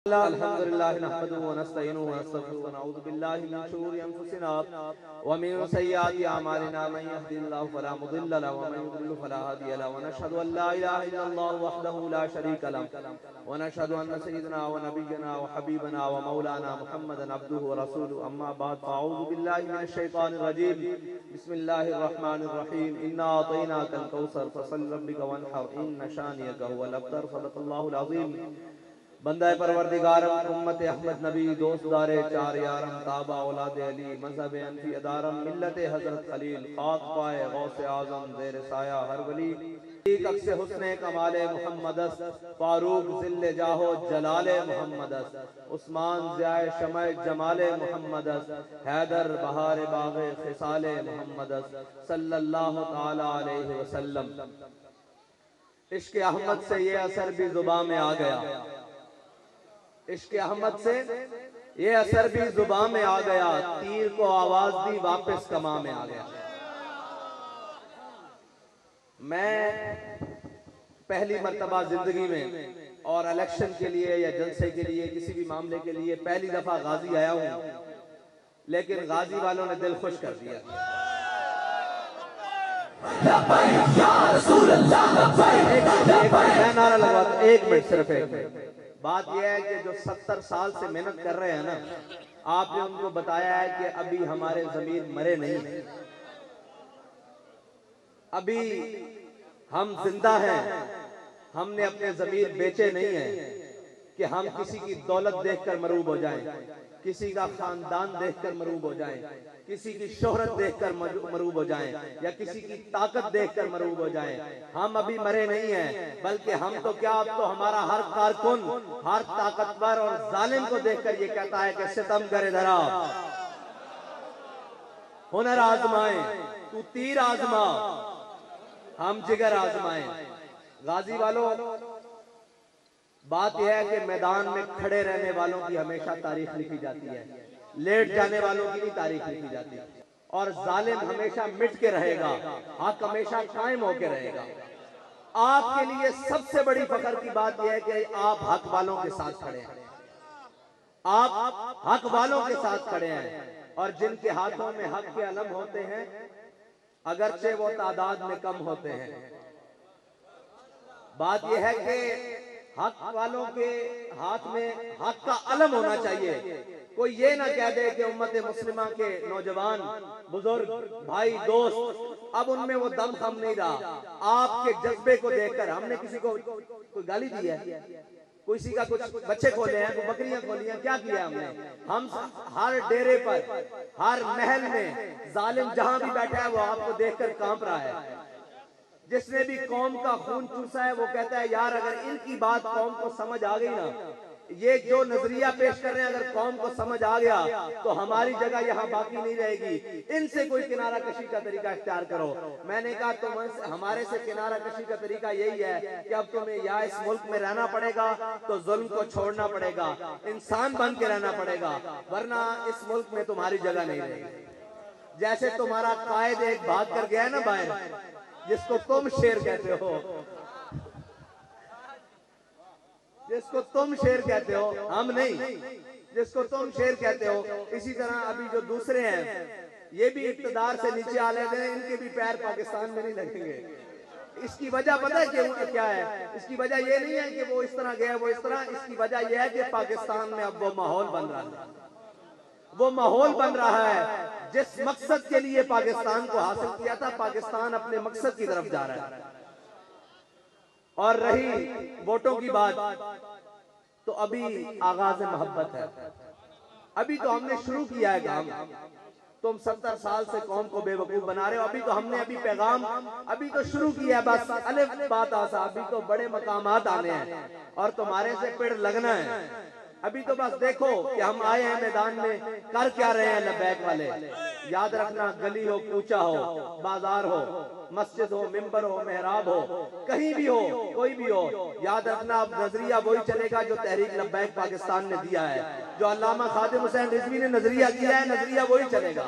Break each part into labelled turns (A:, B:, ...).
A: अल्हम्दुलिल्लाह नहमदुहु व नस्तईनुहु व नस्तगफिरुहु व नऊज़ु बिल्लाहि मिन शुरूरि अंफुसिना व मिन सय्यिआति अमालिना मन यहदिहिल्लाहु फला मुदिल्ल लहु व मन युद्लिल फला हादिय लहु व नशहदु अन ला इलाहा इल्लल्लाहु वहदहु ला शरीका लहु व नशहदु अन्न सय्यिदना व नबिय्यना व हबीबना व मौलाना मुहम्मदन अब्दुहु व रसूलुहु अम्मा बाद फ़अऊज़ु बिल्लाहि मिनश शैतानिर रजीम बिस्मिल्लाहिर रहमानिर रहीम इन्ना अतैनाकल कौसर फसल्लि लिरब्बिका वन्हर इन्न शानियका हुवल अब्तर सदक़ल्लाहुल अज़ीम। बंदा परवरदिगारम उम्मत अहमद नबी दोस्तदारे चार यारम ताबा औलाद अली मजहब अनफी अदारम मिल्लत हजरत खलील खाक पाए गौसे आजम ज़ेर साया हर वली अक्से हुस्ने कमाले मुहम्मदस फारूक ज़िल्ले जाहो जलाले मुहम्मदस उस्मान ज़ियाए शमए जमाले मुहम्मदस हैदर बहारे बाग़े खिसाले मुहम्मदस सल्लल्लाहु ताला अलैहि वसल्लम। इश्क़ अहमद से ये असर भी ज़ुबान में आ गया, इश्क़ अहमद से ये असर भी जुबान में आ गया, तीर को आवाज दी वापस कमा में आ गया। मैं पहली मर्तबा जिंदगी में और इलेक्शन के लिए या जलसे के लिए किसी भी मामले के लिए पहली दफा गाजी आया हूं, लेकिन गाजी वालों ने दिल खुश कर दिया। मैं नारा लगवाता, एक मिनट, सिर्फ एक मिनट। बात यह है कि जो 70 साल से मेहनत कर रहे हैं ना, आपने उनको बताया है कि अभी हमारे ज़मीर मरे नहीं, अभी हम जिंदा हैं, हमने अपने ज़मीर बेचे नहीं हैं कि हम किसी की दौलत देखकर मरूब हो जाएं, किसी का खानदान देखकर मरूब हो जाएं, किसी की शोहरत देखकर मरूब हो जाएं, या किसी की ताकत देखकर मरूब हो जाएं। हम अभी मरे नहीं हैं, बल्कि हम तो क्या, अब तो हमारा हर कारकुन, हर ताकतवर और जालिम को देखकर ये कहता है कि सितम करे धरा, हुनर आजमाए, तू तीर आजमा, हम जिगर आजमाए। गाजी वालों, बात यह है कि मैदान में खड़े रहने वालों की हमेशा तारीख लिखी जाती है, लेट जाने वालों की भी तारीख लिखी जाती है, और जालिम हमेशा मिट के रहेगा, हक हमेशा कायम होके रहेगा। आपके लिए सबसे बड़ी फख्र की बात यह है कि आप हक वालों के साथ खड़े हैं, आप हक वालों के साथ खड़े हैं, और जिनके हाथों में हक के अलम होते हैं, अगरचे वो तादाद में कम होते हैं। बात यह है कि हक वालों के हाथ में हक का अलम होना चाहिए। कोई ये ना कह दे कि उम्मत मुस्लिमा के नौजवान, बुजुर्ग, भाई, दोस्त, अब उनमें वो दम खम नहीं रहा। आपके जज्बे को देखकर, हमने किसी को कोई गाली दी है, किसी का कुछ बच्चे खोले हैं, कोई बकरियां खोली हैं, क्या किया हमने? हम हर डेरे पर, हर महल में जालिम जहां भी बैठा है वो आपको देखकर कांप रहा है। जिसने भी कौम का खून चूसा है वो कहता है यार, अगर इनकी बात कौम को समझ आ गई ना, ये जो नजरिया पेश कर रहे हैं, अगर कौम को समझ आ गया तो हमारी जगह यहाँ बाकी नहीं रहेगी, इनसे कोई किनारा कशी का तरीका इख्तियार करो। मैंने कहा तो हमारे से किनारा कशी का तरीका यही है कि अब तुम्हें या इस मुल्क में रहना पड़ेगा तो जुल्म को छोड़ना पड़ेगा, इंसान बन के रहना पड़ेगा, वरना इस मुल्क में तुम्हारी जगह नहीं रहेगी। जैसे तुम्हारा कायद एक भाग कर गया है ना बाहर, जिसको तुम शेर कहते हो, जिसको तुम शेर कहते हो, हम नहीं, जिसको तुम शेर कहते हो, इसी तरह अभी जो दूसरे हैं ये भी इक़्तिदार से नीचे आ लेते हैं, इनके भी पैर पाकिस्तान में नहीं लगेंगे। इसकी वजह पता है कि क्या है? इसकी वजह ये नहीं है कि वो इस तरह गया, वो इस तरह, इसकी वजह यह है कि पाकिस्तान में अब वो माहौल बन रहा है, वो माहौल बन रहा है जिस मकसद के लिए पाकिस्तान को हासिल किया था, पाकिस्तान अपने मकसद की तरफ जा रहा है। और रही वोटों की बात, तो अभी आगाज मोहब्बत है, अभी तो हमने शुरू किया है काम। तुम 70 साल से कौम को बेवकूफ बना रहे हो, अभी तो हमने पैगाम अभी तो शुरू किया है, बस अलिफ बात आसा, अभी तो बड़े मकामात आने हैं और तुम्हारे से पेड़ लगना है। अभी तो बस देखो कि हम आए हैं मैदान में, कर क्या रहे हैं लबैक वाले। याद रखना, गली हो, कूचा हो, बाजार हो, मस्जिद हो, मिंबर हो, मेहराब हो, कहीं भी हो, कोई भी हो, याद रखना अब नजरिया वही चलेगा जो तहरीक लब्बैक पाकिस्तान ने दिया है, जो अल्लामा खादिम हुसैन रिजवी ने नजरिया दिया है, नजरिया वही चलेगा।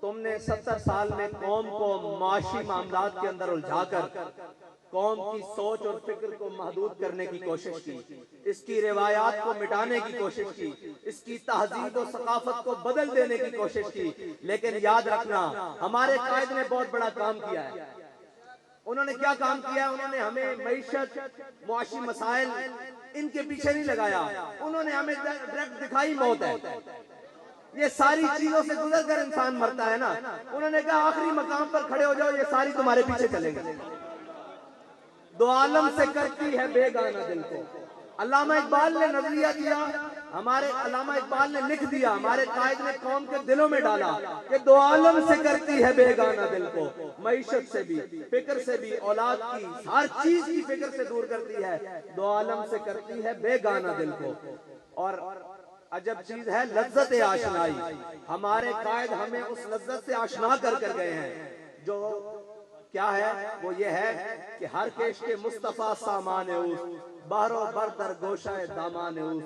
A: तुमने 70 साल में कौम को माशी मामलात के अंदर उलझाकर कौम की सोच और फिक्र को महदूद करने की कोशिश की, इसकी रिवायात को मिटाने की कोशिश की, इसकी तहजीब और सकाफत को बदल देने की कोशिश की। लेकिन याद रखना हमारे कायद ने बहुत बड़ा काम किया है। उन्होंने क्या काम किया? उन्होंने हमें मईशत, मुआशी मसाइल, इनके पीछे नहीं लगाया, उन्होंने हमें डायरेक्ट दिखाई मौत है। ये सारी चीजों से गुजर कर इंसान मरता है ना। उन्होंने कहा आखिरी मकाम पर खड़े हो जाओ, ये सारी तुम्हारे पीछे चलेंगे। दो आलम से करती है बेगाना दिल को। अल्लामा इकबाल ने नजरिया दिया, हमारे अल्लामा इकबाल ने लिख दिया, हमारे कायद ने कौम के दिलों में डाला कि दो आलम से करती है बेगाना दिल को, मईशत से भी, फिक्र से भी, औलाद की हर चीज की फिक्र से दूर करती है, दो आलम से करती है बेगाना दिल को। और अजब चीज है लज्जत आशनाई, हमारे कायद हमें उस लज्जत से आशना कर गए हैं जो क्या है? वो ये है कि हर केश के मुस्तफा सामान उस, बहरो बरदर गोशाए दामान उस,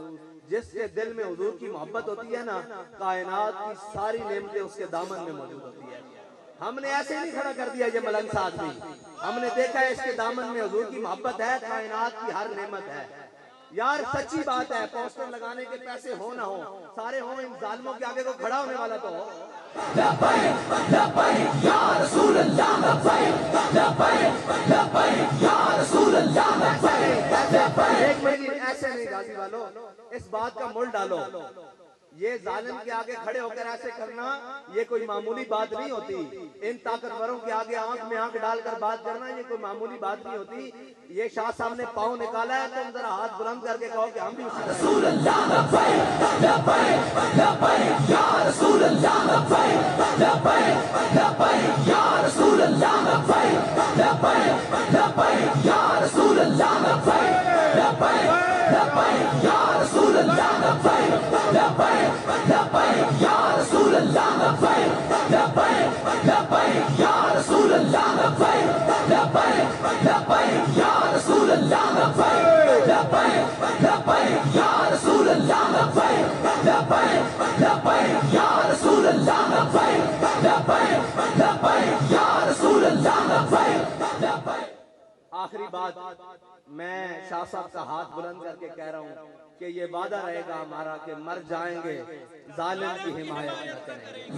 A: जिसके दिल में हुजूर की मोहब्बत होती है ना, कायनात की सारी नेमतें उसके दामन में मौजूद होती है। हमने ऐसे नहीं खड़ा कर दिया ये मलंग आदमी, हमने देखा है इसके दामन में हुजूर की मोहब्बत है, कायनात की हर नेमत है। यार सच्ची बात है, पोस्टर लगाने के पैसे हो ना हो, सारे हो, इन जालिमों के आगे को खड़ा होने वाला तो हो। एक मिनट, ऐसे नहीं गाजी वालों, इस बात का मुल डालो, ये जालिम के आगे खड़े होकर ऐसे करना ये कोई मामूली बात नहीं होती। इन ताकतवरों के आगे आंख में आंख डालकर बात करना ये कोई मामूली बात नहीं होती। ये शाह साहब ने पाँव निकाला है, तुम जरा हाथ बुलंद करके कहो कि हम भी आखिरी बात मैं शाह साहब का हाथ बुलंद करके कह रहा हूँ कि ये वादा रहेगा हमारा कि मर जाएंगे जालिम की हिमायत न करेंगे।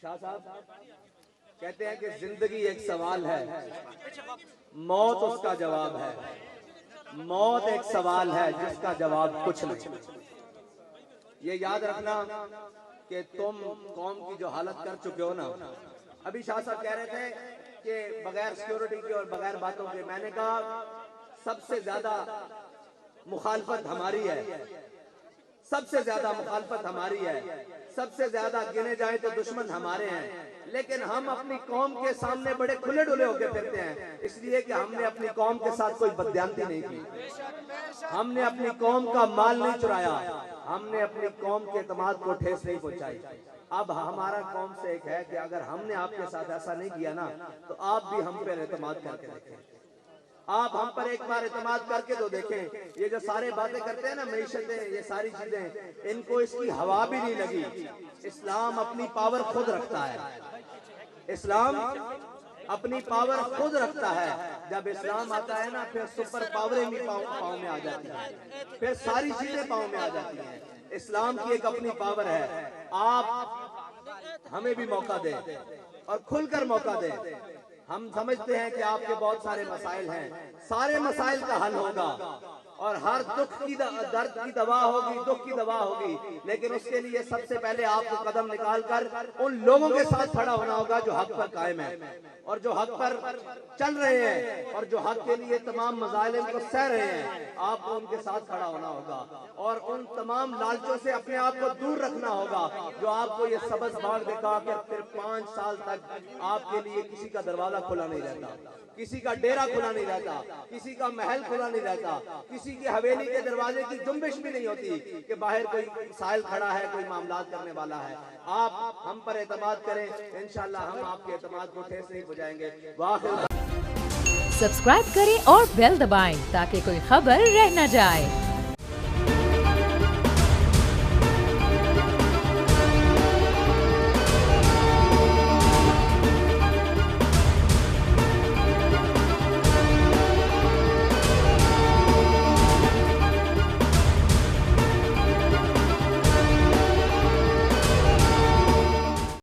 A: शाह साहब कहते हैं कि जिंदगी एक सवाल है, मौत उसका जवाब है। मौत एक सवाल है जिसका जवाब कुछ नहीं। ये याद रखना कि तुम कौम की जो हालत कर चुके हो ना। अभी शाह साहब कह रहे थे कि बगैर सिक्योरिटी के और बगैर बातों के, मैंने कहा सबसे ज्यादा मुखालफत हमारी है, सबसे ज्यादा मुखालफत हमारी है, सबसे ज्यादा गिने जाए तो दुश्मन हमारे हैं, लेकिन हम अपनी कौम के सामने बड़े खुले डुले होकर फिरते हैं, इसलिए कि हमने अपनी कौम के साथ कोई बदयांती नहीं की, हमने अपनी कौम का माल नहीं चुराया, हमने अपनी कौम के एतमाद को ठेस नहीं पहुंचाई। अब हमारा कौम से एक है कि अगर हमने आपके साथ ऐसा नहीं किया ना तो आप भी हम पर एतमाद करके देखें, आप हम पर एक बार एतमाद करके तो देखें। ये जो सारे बातें करते हैं ना, मईशतें, ये सारी चीजें, इनको इसकी हवा भी नहीं लगी। इस्लाम अपनी पावर खुद रखता है, इस्लाम अपनी पावर खुद रखता है। जब इस्लाम आता है ना, फिर सुपर पावरें भी पाँव में आ जाती हैं, फिर सारी चीजें पाँव में आ जाती हैं। इस्लाम की एक अपनी पावर है। आप हमें भी मौका दें और खुलकर मौका दें। हम समझते हैं कि आपके बहुत सारे मसाइल हैं, सारे मसाइल का हल होगा और हर दुख की दर्द की दवा होगी, दुख की दवा होगी, लेकिन उसके लिए सबसे पहले आपको कदम निकाल कर उन लोगों के साथ खड़ा होना होगा जो हक पर कायम है और जो हक पर चल रहे हैं और जो हक के लिए तमाम मजालिम को सह रहे हैं। आपको उनके साथ खड़ा होना होगा और उन तमाम लालचों से अपने आप को दूर रखना होगा जो आपको ये सबज भाग दिखा कर फिर 5 साल तक आपके लिए किसी का दरवाजा खुला नहीं रहता, किसी का डेरा खुला नहीं रहता, किसी का महल खुला नहीं रहता, किसी की हवेली के दरवाजे की जुम्बिश भी नहीं होती कि बाहर कोई साहिल खड़ा है, कोई मामलात करने वाला है। आप हम पर एतमाद करें, इंशाअल्लाह हम आपके एतमाद को ठेस नहीं पहुंचाएंगे।
B: सब्सक्राइब करें और बेल दबाएं ताकि कोई खबर रह न जाए।